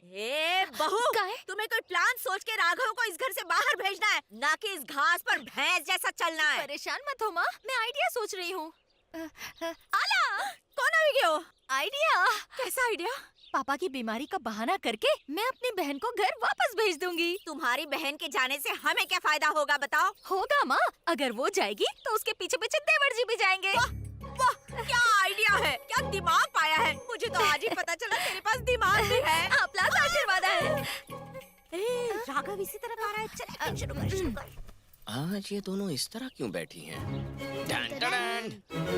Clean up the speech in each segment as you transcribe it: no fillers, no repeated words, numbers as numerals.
ए बहू, तुम्हें कोई प्लान सोच के राघव को इस घर से बाहर भेजना है, ना कि इस घास पर भैंस जैसा चलना है। परेशान मत हो माँ, मैं आइडिया सोच रही हूँ। आला, कौन आ गया? आइडिया? कैसा आइडिया? पापा की बीमारी का बहाना करके मैं अपनी बहन को घर वापस भेज दूंगी। तुम्हारी बहन के जाने से हमें क्या फायदा होगा बताओ? होगा माँ, अगर वो जाएगी तो उसके पीछे पीछे देवर जी भी जाएंगे। वाह, क्या आइडिया है, क्या दिमाग पाया है। मुझे तो आज ही पता चला तेरे पास दिमाग भी है। आपका आशीर्वाद है। राघव इसी तरह आ रहा है, चल एक्टिंग शुरू कर। आज ये दोनों इस तरह क्यों बैठी हैं? टन टन, टन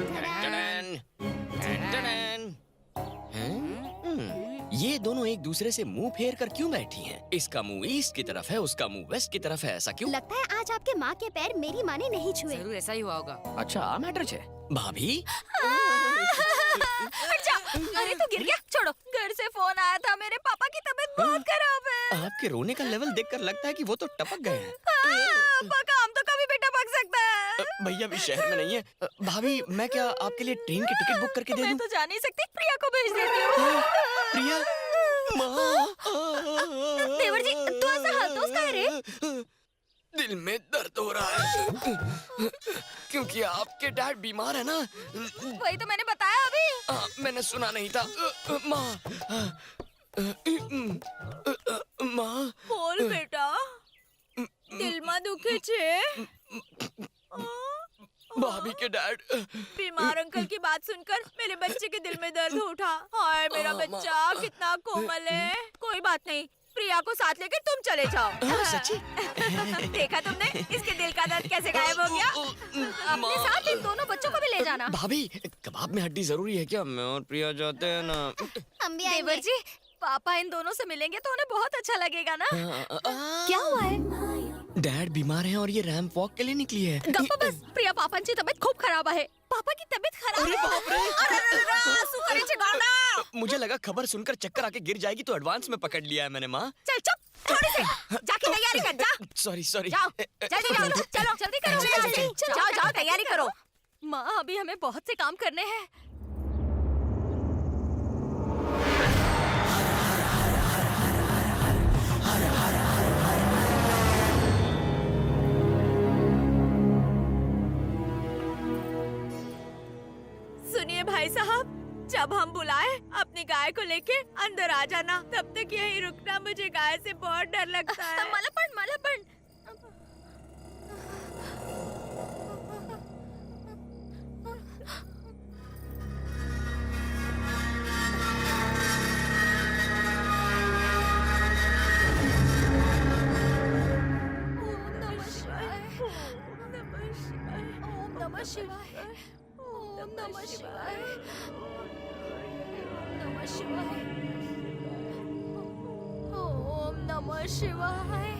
टन, टन। ये दोनों एक दूसरे से मुंह फेर कर क्यों बैठी हैं? इसका मुंह ईस्ट की तरफ है, उसका मुंह वेस्ट की तरफ है, ऐसा क्यों? लगता है आज आपके माँ के पैर मेरी माँ ने नहीं छुए। जरूर ऐसा ही हुआ होगा। अच्छा मैटर है भाभी। अरे तू गिर गया, छोड़ो। घर से फोन आया था, मेरे पापा की तबीयत बहुत खराब है। आपके रोने का लेवल देखकर लगता है कि वो तो टपक गए हैं। पापा काम तो कभी भी टपक सकता है। भैया भी शहर में नहीं है। भाभी मैं क्या आपके लिए ट्रेन की टिकट बुक करके दे दूं? मैं तो जा नहीं सकती, प्रिया को भेज देती हूँ। प्रिया, माँ। देवर जी, तू ऐसा हाथों का है रे? दिल में दर्द हो रहा है क्योंकि आपके डैड बीमार है ना। वही तो मैंने बताया अभी। मैंने सुना नहीं था। माँ, माँ। बोल बेटा, दिल में दुखे छे? भाभी के डैड बीमार अंकल की बात सुनकर मेरे बच्चे के दिल में दर्द उठा। हाय मेरा बच्चा कितना कोमल है। कोई बात नहीं, प्रिया को साथ लेकर तुम चले जाओ। सच्ची? देखा तुमने इसके दिल का दर्द कैसे गायब हो गया? अपने साथ इन दोनों बच्चों को भी ले जाना। भाभी, कबाब में हड्डी जरूरी है क्या? मैं और प्रिया जाते हैं ना। हम भी देवर जी, पापा इन दोनों से मिलेंगे तो उन्हें बहुत अच्छा लगेगा ना। क्या हुआ है? डैड बीमार हैं और ये रैंप वॉक के लिए निकली है। गप्पा बस, प्रिया पापांची तबीयत खूप खराब आहे। पापा की तबीयत खराब अरे बाप रे! आंसू करे छे गांडा। मुझे लगा खबर सुनकर चक्कर आके गिर जाएगी तो एडवांस में पकड़ लिया है मैंने। माँ चल चुप, थोड़ी से जाके तैयारी कर जा। सॉरी। जाओ, जल्दी जाओ, चलो जल्दी करो, जाओ तैयारी करो। माँ, अभी हमें बहुत से काम करने हैं। सुनिए भाई साहब, जब हम बुलाए अपनी गाय को लेके अंदर आ जाना। तब तक यहीं रुकना, मुझे गाय से बहुत डर लगता है। मला पण नमः शिवाय। ओम नमः शिवाय। नमः शिवाय। ओम नमः शिवाय।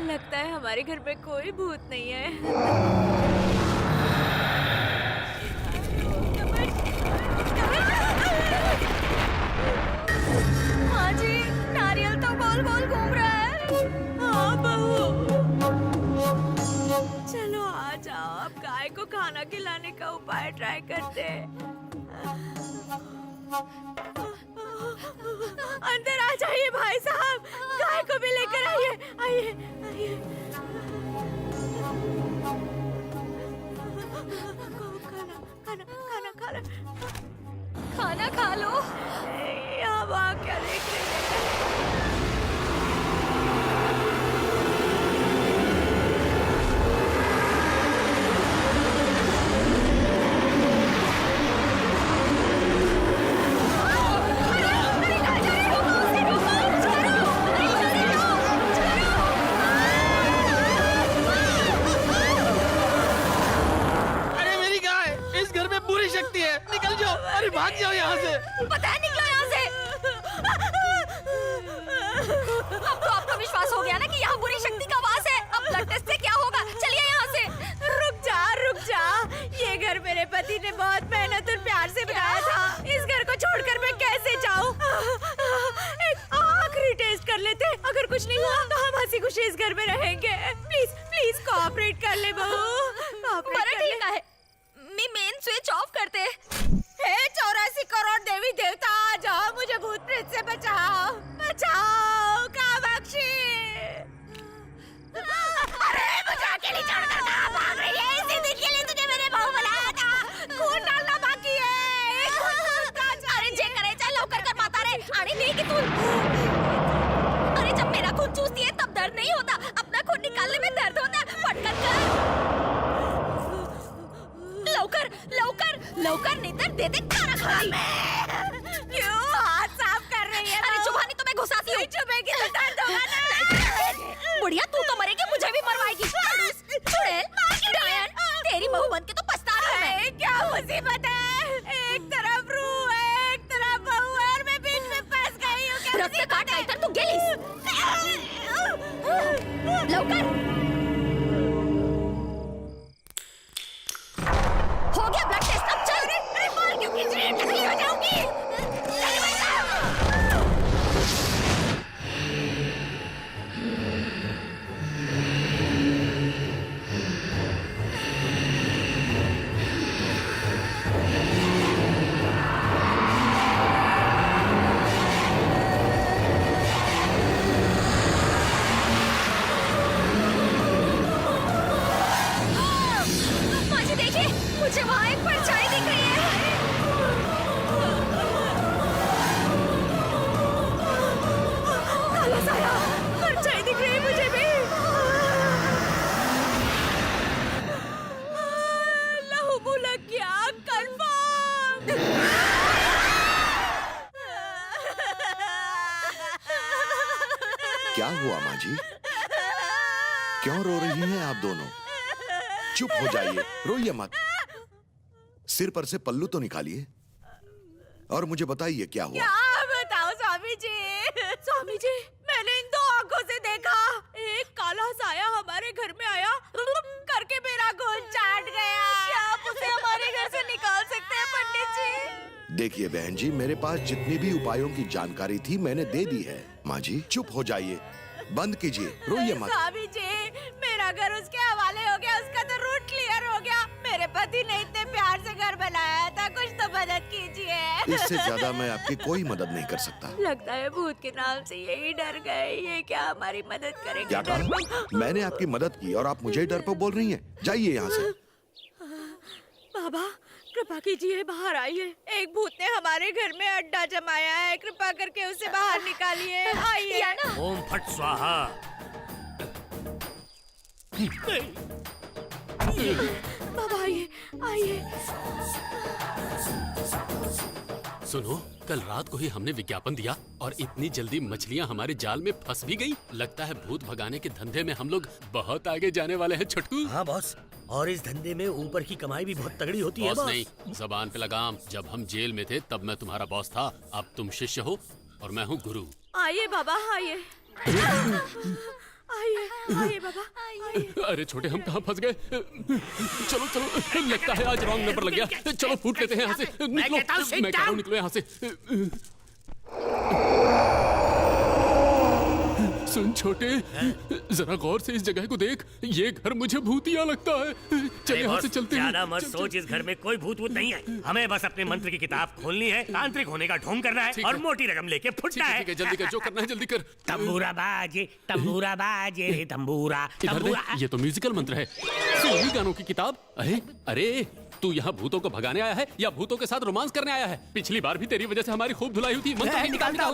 लगता है हमारे घर में कोई भूत नहीं है। माँ जी, नारियल तो गोल गोल घूम रहा है। हाँ बहू, चलो आ जाओ, अब गाय को खाना खिलाने का उपाय ट्राई करते हैं। अंदर आ जाइए भाई साहब, गाय को भी लेकर आइए। आइए। खाना खा लो। यहाँ वहाँ क्या देख रहे हैं? निकल जाओ, अरे भाग जाओ यहाँ से। पता है, निकलो यहाँ से। अब तो आपको विश्वास हो गया ना कि यहाँ बुरी शक्ति का वास है। अब ब्लड टेस्ट से क्या होगा? चलिए यहाँ से। रुक जा। ये घर मेरे पति ने बहुत मेहनत और प्यार से बनाया था। इस घर को छोड़कर मैं कैसे जाऊँ? एक आखिरी टेस्ट कर लेते। अगर कुछ नहीं हुआ तो हम हंसी खुशी इस घर में रहेंगे। प्लीज कोऑपरेट कर ले बहू। बड़ा ठीक है, मेन स्विच ऑफ करते। हे 84 करोड़ देवी देवता, आ जाओ, मुझे भूत इधर दे दे खाना खाई। क्यों हाथ साफ कर रही है? अरे चुभानी तो मैं घुसाती हूँ। चुभेगी तो दर्द होगा ना। बुढ़िया तू तो मरेगी, मुझे भी मरवाएगी। चुड़ैल, डायन, तेरी बहू बन के तो पछता रही हूँ मैं। क्या मुसीबत है? एक तरफ रूह है, एक तरफ बहू है और मैं बीच में फंस गई हूँ। क्या रक्त काट का इधर तू गेलिस। लवकर। हो गया ब्लड टेस्ट, अब चल। मार क्यों खींच रही है? टकली हो जाऊंगी। माजी देखिए, मुझे वहाँ एक परछाई दिख रही है। काला साया, परछाई दिख रही है मुझे भी। लहू मुलक गया, कंफर्म। क्या हुआ माँ जी? क्यों रो रही हैं आप दोनों? चुप हो जाइए, रोइए मत। सिर पर से पल्लू तो निकालिए और मुझे बताइए क्या हुआ। क्या बताओ स्वामी जी? स्वामी जी, मैंने इन दो आंखों से देखा। एक काला साया हमारे घर में आया करके मेरा खून चाट गया। क्या आप उसे हमारे घर से निकाल सकते हैं पंडित जी? देखिए बहन जी, मेरे पास जितनी भी उपायों की जानकारी थी मैंने दे दी है। माँ जी चुप हो जाइए, बंद कीजिए, रोइए मत। स्वामी जी, मेरा घर उसके हवाले हो गया, उसका तो रूट क्लियर हो गया। मेरे पति ने इतने प्यार से घर बनाया था, कुछ तो मदद कीजिए। इससे ज्यादा मैं आपकी कोई मदद नहीं कर सकता। लगता है भूत के नाम से यही डर गए। ये क्या हमारी मदद करेंगे? क्या कहा? मैंने आपकी मदद की और आप मुझे डर पर बोल रही हैं? जाइए यहाँ से। बाबा कृपा कीजिए, बाहर आइए। एक भूत ने हमारे घर में अड्डा जमाया है, कृपा करके उसे बाहर निकालिए। आइए। ओम फट स्वाहा। बाबा आइए, आइए। सुनो, कल रात को ही हमने विज्ञापन दिया और इतनी जल्दी मछलियाँ हमारे जाल में फंस भी गई। लगता है भूत भगाने के धंधे में हम लोग बहुत आगे जाने वाले हैं छोटू। हाँ बॉस, और इस धंधे में ऊपर की कमाई भी बहुत तगड़ी होती है बॉस बॉस। नहीं, जबान पे लगाम। जब हम जेल में थे तब मैं तुम्हारा बॉस था, अब तुम शिष्य हो और मैं हूँ गुरु। आइए बाबा, आइए। आइए, आइए बाबा, आइए। अरे छोटे, हम कहाँ फंस गए? चलो चलो, लगता है आज रॉन्ग नंबर लग गया। चलो फूट लेते हैं यहाँ से। निकलो, मैं कह रहा हूँ निकलो यहाँ से। सुन छोटे, जरा गौर से इस जगह को देख। ये घर मुझे भूतिया लगता है। चल यहाँ से चलते हैं। ज्यादा मत सोच, इस घर में कोई भूत वूत नहीं है। हमें बस अपने मंत्र की किताब खोलनी है, तांत्रिक होने का ढोंग करना है और मोटी रकम लेके फुटना है। ठीक है, जल्दी कर, जो करना है जल्दी कर। तंबूरा बाजे, तंबूरा बाजे रे तंबूरा, इधर तंबूरा। देख, ये तो म्यूजिकल मंत्र है। सोनी गानों की किताब। अरे अरे, तू यहाँ भूतों को भगाने आया है या भूतों के साथ रोमांस करने आया है? पिछली बार भी तेरी वजह से हमारी खूब धुलाई हुई थी। मंत्र है, निकाल निकाल।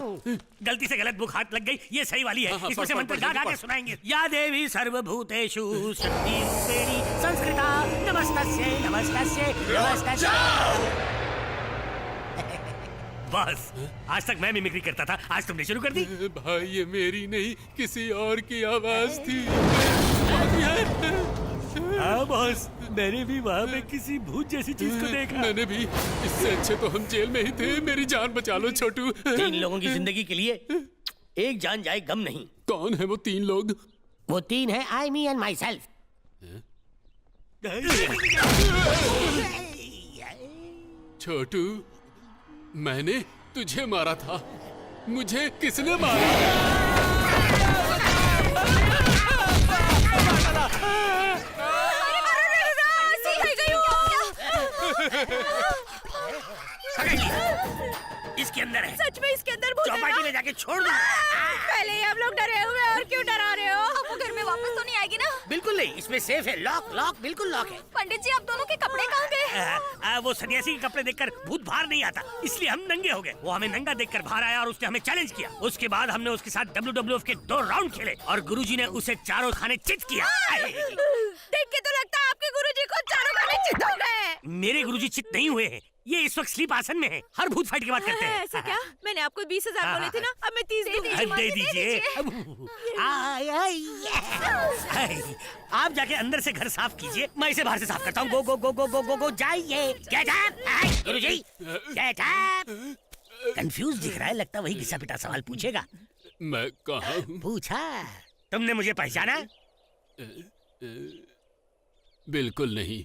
गलती से गलत बुक हाथ लग गई, ये सही वाली है। हाँ, इसमें से पढ़, मंत्र पढ़, गा गा पढ़। के सुनाएंगे। या देवी सर्वभूतेषु शक्तिरूपेणी संस्कृता नमस्तस्यै नमस्तस्यै नमस्तस्यै। बस, आज तक मैं मिमिक्री करता था, आज तुमने शुरू कर दी। भाई ये मेरी नहीं, किसी और की आवाज थी। हाँ बॉस, मैंने भी वहाँ पे किसी भूत जैसी चीज को देखा। मैंने भी। इससे अच्छे तो हम जेल में ही थे। मेरी जान बचा लो छोटू। 3 लोगों की जिंदगी के लिए एक जान जाए गम नहीं। कौन है वो 3 लोग? वो 3 है, आई मी एंड माई सेल्फ। छोटू, मैंने तुझे मारा था। मुझे किसने मारा? इसके अंदर है। सच में इसके अंदर भूत है चौपाटी ना? में जाके छोड़ दो। पहले ही हम लोग डरे हुए हैं और क्यों डरा रहे हो? अब वो घर में वापस तो नहीं आएगी ना? बिल्कुल नहीं, इसमें सेफ है। लॉक लॉक बिल्कुल लॉक है। पंडित जी, आप दोनों के कपड़े कहाँ गए? वो सन्यासी के कपड़े देखकर भूत बाहर नहीं आता, इसलिए हम नंगे हो गए। वो हमें नंगा देखकर बाहर आया और उसने हमें चैलेंज किया। उसके बाद हमने उसके साथ WWF के 2 राउंड खेले और गुरुजी ने उसे चारों खाने चित किया। देख के तो लगता है आपके गुरुजी को चारों खाने चित हो गए। मेरे गुरुजी चित नहीं हुए हैं, ये इस वक्त स्लीप आसन में है, हर भूत फाइट की बात करते हैं। ऐसा क्या? मैंने आपको 20,000 बोले थे ना, अब मैं 30 दूंगी। दे दीजिए। आप जाके अंदर से घर साफ कीजिए, मैं इसे बाहर से साफ करता हूँ। गो गो गो गो गो गो गो जाइए। गेट अप गुरुजी, गेट अप। कंफ्यूज दिख रहा है, लगता वही घिसा पिटा सवाल पूछेगा। मैं कहाँ हूँ? पूछा, तुमने मुझे पहचाना? बिल्कुल नहीं।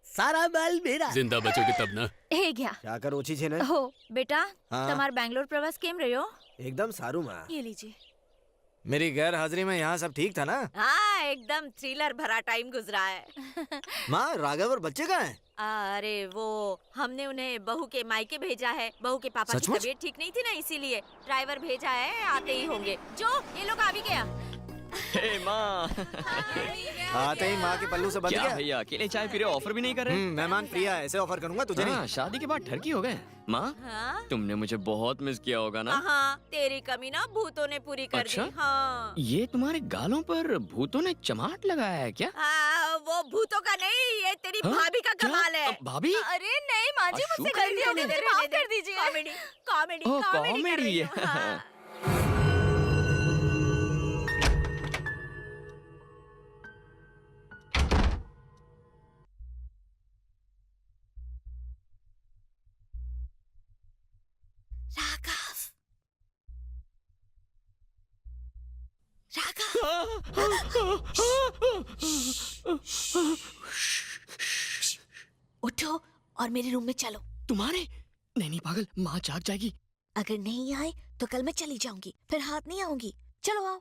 सारा बाल मेरा। जिंदा बचोगे तब ना। हे गया क्या कर ओછી છે ને? हो बेटा हाँ। તમાર બેંગ્લોર પ્રવાસ કેમ રહ્યો? एकदम सारू माँ। ये लीजिए। मेरी गैर हाजिरी में यहाँ सब ठीक था ना? हाँ, एकदम थ्रिलर भरा टाइम गुजरा है। माँ, राघव और बच्चे कहाँ हैं? अरे वो हमने उन्हें बहू के मायके भेजा है। बहू के पापा की सचमुच? तबीयत ठीक नहीं थी ना, इसीलिए ड्राइवर भेजा है, आते ही होंगे। जो ये लोग आ भी गया। हे माँ, आते ही माँ के पल्लू से बंध क्या गया। भैया अकेले चाय पी रहे हो? ऑफर भी नहीं कर रहे? मेहमान प्रिया ऐसे ऑफर करूंगा तुझे हाँ, नहीं। शादी के बाद ठरकी हो गए। माँ, हाँ? तुमने मुझे बहुत मिस किया होगा ना? हाँ, तेरी कमी ना भूतों ने पूरी कर अच्छा? दी। हाँ। ये तुम्हारे गालों पर भूतों ने चमाट लगाया है क्या? वो भूतों का नहीं, ये तेरी हाँ? भाभी का क्या? कमाल है। भाभी? अरे नहीं माँ जी, अशोक मुझसे गलती हो गई, मुझे माफ कर दीजिए। कॉमेडी कॉमेडी ओह, कॉमेडी कर कॉमेडी रही है। हूँ। हाँ। उठो और मेरे रूम में चलो। तुम्हारे? नहीं पागल, माँ जाग जाएगी। अगर नहीं आए तो कल मैं चली जाऊंगी, फिर हाथ नहीं आऊंगी। चलो आओ।